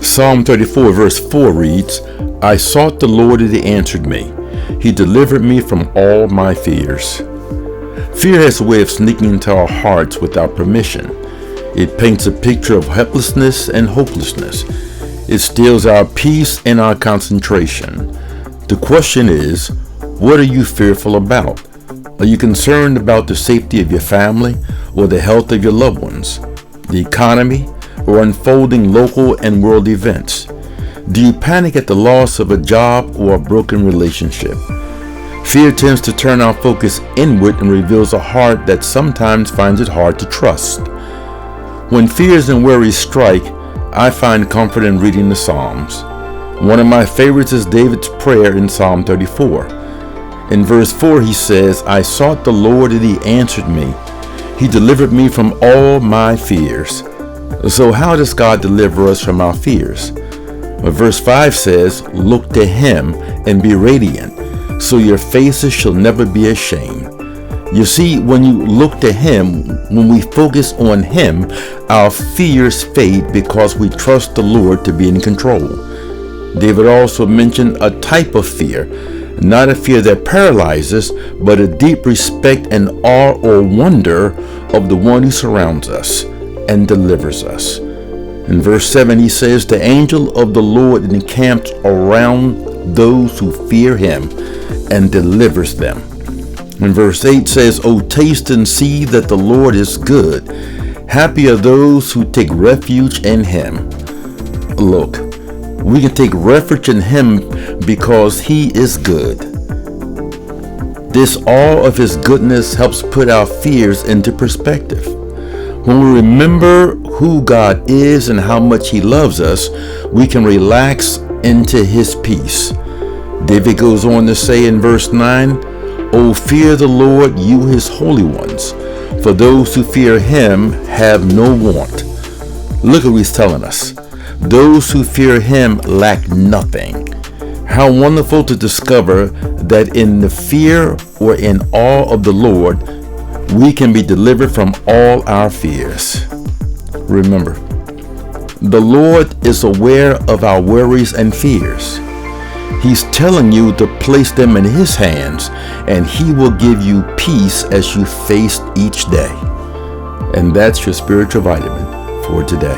Psalm 34 verse 4 reads, I sought the Lord and he answered me. He delivered me from all my fears. Fear has a way of sneaking into our hearts without permission. It paints a picture of helplessness and hopelessness. It steals our peace and our concentration. The question is, what are you fearful about? Are you concerned about the safety of your family or the health of your loved ones, the economy, or unfolding local and world events? Do you panic at the loss of a job or a broken relationship? Fear tends to turn our focus inward and reveals a heart that sometimes finds it hard to trust. When fears and worries strike, I find comfort in reading the Psalms. One of my favorites is David's prayer in Psalm 34. In verse 4 he says, I sought the Lord and he answered me. He delivered me from all my fears. So how does God deliver us from our fears? Well, verse 5 says, look to him and be radiant, so your faces shall never be ashamed. You see, when you look to him, when we focus on him, our fears fade because we trust the Lord to be in control. David also mentioned a type of fear, not a fear that paralyzes, but a deep respect and awe or wonder of the one who surrounds us and delivers us. In verse 7 he says, the angel of the Lord encamps around those who fear him and delivers them. In verse 8 says, O taste and see that the Lord is good. Happy are those who take refuge in him. Look, we can take refuge in him because he is good. This awe of his goodness helps put our fears into perspective. When we remember who God is and how much he loves us, we can relax into his peace. David goes on to say in verse 9, O fear the Lord, you his holy ones, for those who fear him have no want. Look at what he's telling us. Those who fear him lack nothing. How wonderful to discover that in the fear or in awe of the Lord, we can be delivered from all our fears. Remember, the Lord is aware of our worries and fears. He's telling you to place them in his hands, and he will give you peace as you face each day. And that's your spiritual vitamin for today.